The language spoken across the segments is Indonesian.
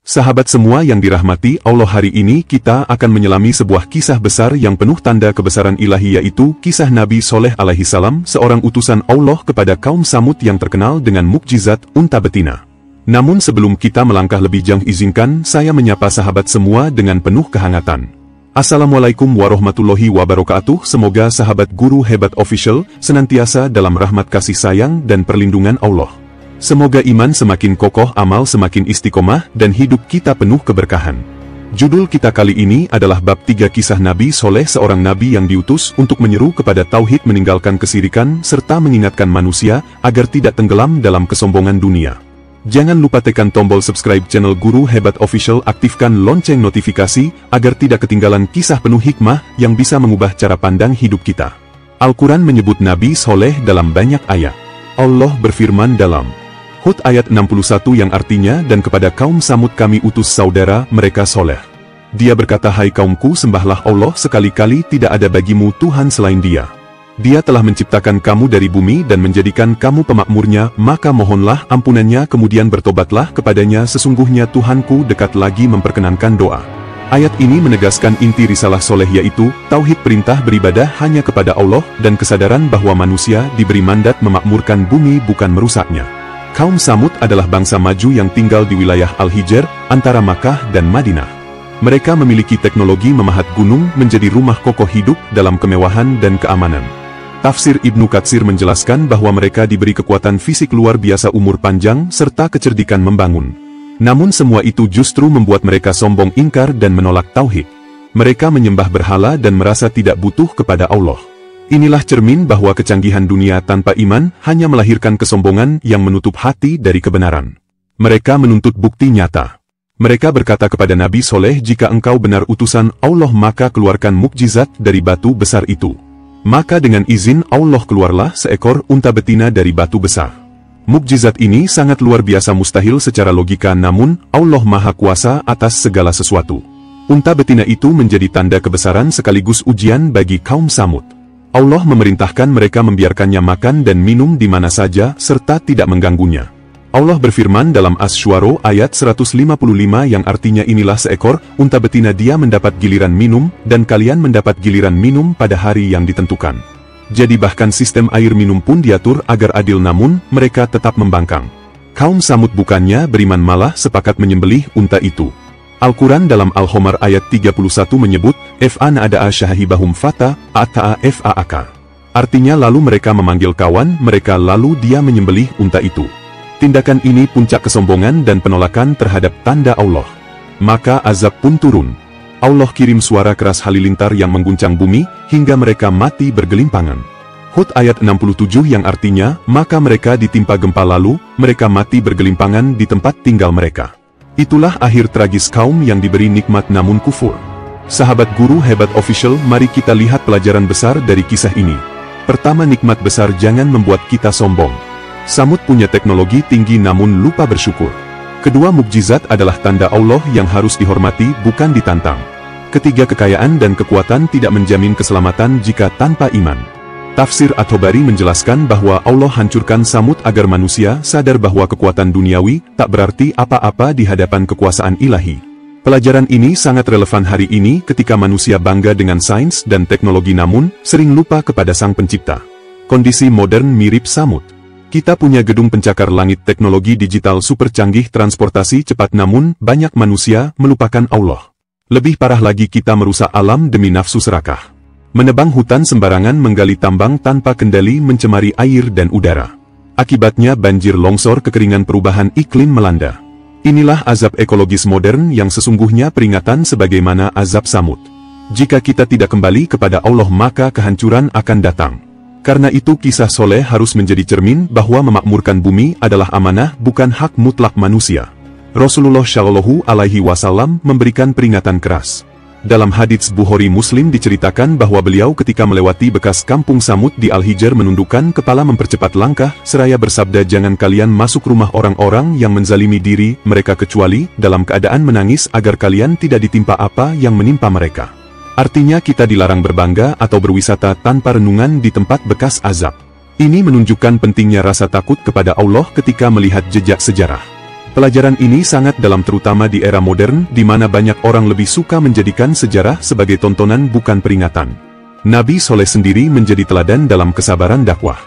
Sahabat semua yang dirahmati Allah, hari ini kita akan menyelami sebuah kisah besar yang penuh tanda kebesaran ilahi, yaitu kisah Nabi Soleh alaihi salam, seorang utusan Allah kepada kaum Samud yang terkenal dengan mukjizat unta betina. Namun sebelum kita melangkah lebih jauh, izinkan saya menyapa sahabat semua dengan penuh kehangatan. Assalamualaikum warahmatullahi wabarakatuh. Semoga sahabat Guru Hebat Official senantiasa dalam rahmat kasih sayang dan perlindungan Allah. Semoga iman semakin kokoh, amal semakin istiqomah, dan hidup kita penuh keberkahan. Judul kita kali ini adalah bab 3 kisah Nabi Soleh, seorang nabi yang diutus untuk menyeru kepada tauhid, meninggalkan kesirikan, serta mengingatkan manusia agar tidak tenggelam dalam kesombongan dunia. Jangan lupa tekan tombol subscribe channel Guru Hebat Official, aktifkan lonceng notifikasi agar tidak ketinggalan kisah penuh hikmah yang bisa mengubah cara pandang hidup kita. Al-Quran menyebut Nabi Soleh dalam banyak ayat. Allah berfirman dalam Hud ayat 61 yang artinya, dan kepada kaum Samud kami utus saudara mereka Soleh. Dia berkata, hai kaumku, sembahlah Allah, sekali-kali tidak ada bagimu Tuhan selain Dia. Dia telah menciptakan kamu dari bumi dan menjadikan kamu pemakmurnya, maka mohonlah ampunannya, kemudian bertobatlah kepadanya, sesungguhnya Tuhanku dekat lagi memperkenankan doa. Ayat ini menegaskan inti risalah Soleh, yaitu tauhid, perintah beribadah hanya kepada Allah, dan kesadaran bahwa manusia diberi mandat memakmurkan bumi, bukan merusaknya. Kaum Samud adalah bangsa maju yang tinggal di wilayah Al-Hijr, antara Makkah dan Madinah. Mereka memiliki teknologi memahat gunung menjadi rumah kokoh, hidup dalam kemewahan dan keamanan. Tafsir Ibnu Katsir menjelaskan bahwa mereka diberi kekuatan fisik luar biasa, umur panjang, serta kecerdikan membangun. Namun semua itu justru membuat mereka sombong, ingkar, dan menolak tauhid. Mereka menyembah berhala dan merasa tidak butuh kepada Allah. Inilah cermin bahwa kecanggihan dunia tanpa iman hanya melahirkan kesombongan yang menutup hati dari kebenaran. Mereka menuntut bukti nyata. Mereka berkata kepada Nabi Soleh, jika engkau benar utusan Allah, maka keluarkan mukjizat dari batu besar itu. Maka dengan izin Allah keluarlah seekor unta betina dari batu besar. Mukjizat ini sangat luar biasa, mustahil secara logika, namun Allah Maha Kuasa atas segala sesuatu. Unta betina itu menjadi tanda kebesaran sekaligus ujian bagi kaum Samud. Allah memerintahkan mereka membiarkannya makan dan minum di mana saja, serta tidak mengganggunya. Allah berfirman dalam Asy-Syu'ara ayat 155 yang artinya, inilah seekor unta betina, dia mendapat giliran minum, dan kalian mendapat giliran minum pada hari yang ditentukan. Jadi bahkan sistem air minum pun diatur agar adil, namun mereka tetap membangkang. Kaum Samud bukannya beriman, malah sepakat menyembelih unta itu. Al-Quran dalam Al-Homar ayat 31 menyebut, F'an ada'a syahibahum fata, ata'a fa'aka. Artinya lalu mereka memanggil kawan mereka, lalu dia menyembelih unta itu. Tindakan ini puncak kesombongan dan penolakan terhadap tanda Allah. Maka azab pun turun. Allah kirim suara keras halilintar yang mengguncang bumi, hingga mereka mati bergelimpangan. Hud ayat 67 yang artinya, maka mereka ditimpa gempa, lalu mereka mati bergelimpangan di tempat tinggal mereka. Itulah akhir tragis kaum yang diberi nikmat namun kufur. Sahabat Guru Hebat Official, mari kita lihat pelajaran besar dari kisah ini. Pertama, nikmat besar jangan membuat kita sombong. Samud punya teknologi tinggi namun lupa bersyukur. Kedua, mukjizat adalah tanda Allah yang harus dihormati, bukan ditantang. Ketiga, kekayaan dan kekuatan tidak menjamin keselamatan jika tanpa iman. Tafsir At-Tabari menjelaskan bahwa Allah hancurkan Samud agar manusia sadar bahwa kekuatan duniawi tak berarti apa-apa di hadapan kekuasaan ilahi. Pelajaran ini sangat relevan hari ini ketika manusia bangga dengan sains dan teknologi namun sering lupa kepada Sang Pencipta. Kondisi modern mirip Samud. Kita punya gedung pencakar langit, teknologi digital super canggih, transportasi cepat, namun banyak manusia melupakan Allah. Lebih parah lagi, kita merusak alam demi nafsu serakah. Menebang hutan sembarangan, menggali tambang tanpa kendali, mencemari air dan udara. Akibatnya banjir, longsor, kekeringan, perubahan iklim melanda. Inilah azab ekologis modern yang sesungguhnya peringatan sebagaimana azab Samud. Jika kita tidak kembali kepada Allah, maka kehancuran akan datang. Karena itu kisah Soleh harus menjadi cermin bahwa memakmurkan bumi adalah amanah, bukan hak mutlak manusia. Rasulullah Shallallahu Alaihi Wasallam memberikan peringatan keras. Dalam hadits Bukhari Muslim diceritakan bahwa beliau ketika melewati bekas kampung Samud di Al-Hijr menundukkan kepala, mempercepat langkah, seraya bersabda, jangan kalian masuk rumah orang-orang yang menzalimi diri mereka kecuali dalam keadaan menangis agar kalian tidak ditimpa apa yang menimpa mereka. Artinya kita dilarang berbangga atau berwisata tanpa renungan di tempat bekas azab. Ini menunjukkan pentingnya rasa takut kepada Allah ketika melihat jejak sejarah. Pelajaran ini sangat dalam terutama di era modern di mana banyak orang lebih suka menjadikan sejarah sebagai tontonan bukan peringatan. Nabi Soleh sendiri menjadi teladan dalam kesabaran dakwah.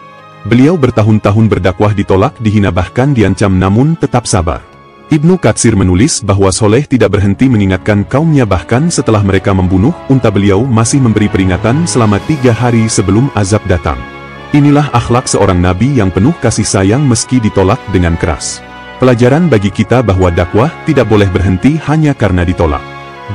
Beliau bertahun-tahun berdakwah ditolak, dihina bahkan diancam namun tetap sabar. Ibnu Katsir menulis bahwa Soleh tidak berhenti mengingatkan kaumnya bahkan setelah mereka membunuh unta beliau masih memberi peringatan selama 3 hari sebelum azab datang. Inilah akhlak seorang nabi yang penuh kasih sayang meski ditolak dengan keras. Pelajaran bagi kita bahwa dakwah tidak boleh berhenti hanya karena ditolak.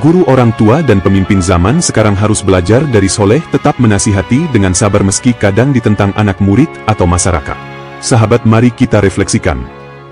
Guru orang tua dan pemimpin zaman sekarang harus belajar dari Soleh tetap menasihati dengan sabar meski kadang ditentang anak murid atau masyarakat. Sahabat, mari kita refleksikan.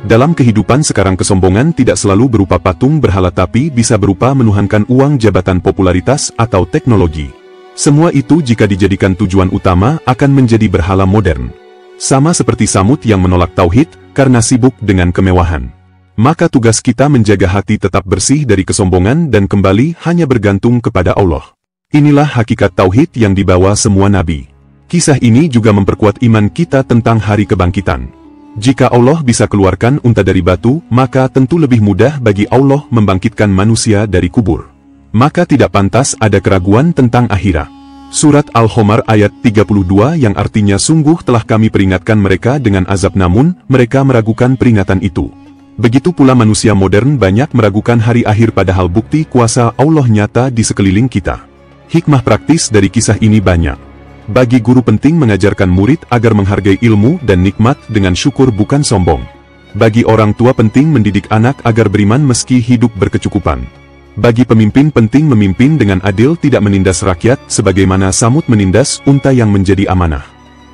Dalam kehidupan sekarang kesombongan tidak selalu berupa patung berhala tapi bisa berupa menuhankan uang, jabatan, popularitas, atau teknologi. Semua itu jika dijadikan tujuan utama akan menjadi berhala modern. Sama seperti Samud yang menolak tauhid karena sibuk dengan kemewahan. Maka tugas kita menjaga hati tetap bersih dari kesombongan dan kembali hanya bergantung kepada Allah. Inilah hakikat tauhid yang dibawa semua nabi. Kisah ini juga memperkuat iman kita tentang hari kebangkitan. Jika Allah bisa keluarkan unta dari batu, maka tentu lebih mudah bagi Allah membangkitkan manusia dari kubur. Maka tidak pantas ada keraguan tentang akhirat. Surat Al-Homar ayat 32 yang artinya sungguh telah kami peringatkan mereka dengan azab namun mereka meragukan peringatan itu. Begitu pula manusia modern banyak meragukan hari akhir padahal bukti kuasa Allah nyata di sekeliling kita. Hikmah praktis dari kisah ini banyak. Bagi guru penting mengajarkan murid agar menghargai ilmu dan nikmat dengan syukur bukan sombong. Bagi orang tua penting mendidik anak agar beriman meski hidup berkecukupan. Bagi pemimpin penting memimpin dengan adil, tidak menindas rakyat sebagaimana Samud menindas unta yang menjadi amanah.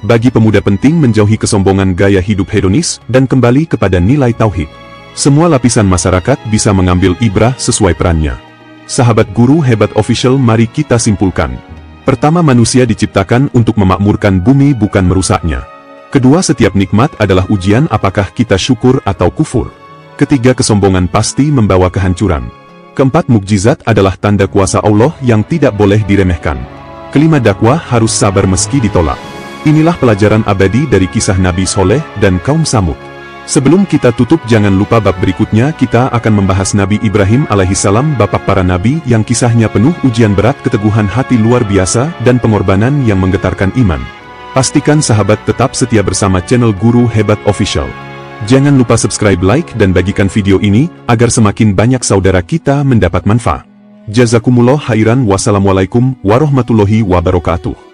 Bagi pemuda penting menjauhi kesombongan gaya hidup hedonis dan kembali kepada nilai tauhid. Semua lapisan masyarakat bisa mengambil ibrah sesuai perannya. Sahabat Guru Hebat Official, mari kita simpulkan. Pertama, manusia diciptakan untuk memakmurkan bumi bukan merusaknya. Kedua, setiap nikmat adalah ujian apakah kita syukur atau kufur. Ketiga, kesombongan pasti membawa kehancuran. Keempat, mukjizat adalah tanda kuasa Allah yang tidak boleh diremehkan. Kelima, dakwah harus sabar meski ditolak. Inilah pelajaran abadi dari kisah Nabi Soleh dan kaum Samud. Sebelum kita tutup, jangan lupa bab berikutnya kita akan membahas Nabi Ibrahim alaihissalam, bapak para nabi yang kisahnya penuh ujian berat, keteguhan hati luar biasa, dan pengorbanan yang menggetarkan iman. Pastikan sahabat tetap setia bersama channel Guru Hebat Official. Jangan lupa subscribe, like, dan bagikan video ini, agar semakin banyak saudara kita mendapat manfaat. Jazakumullah khairan. Wassalamualaikum warahmatullahi wabarakatuh.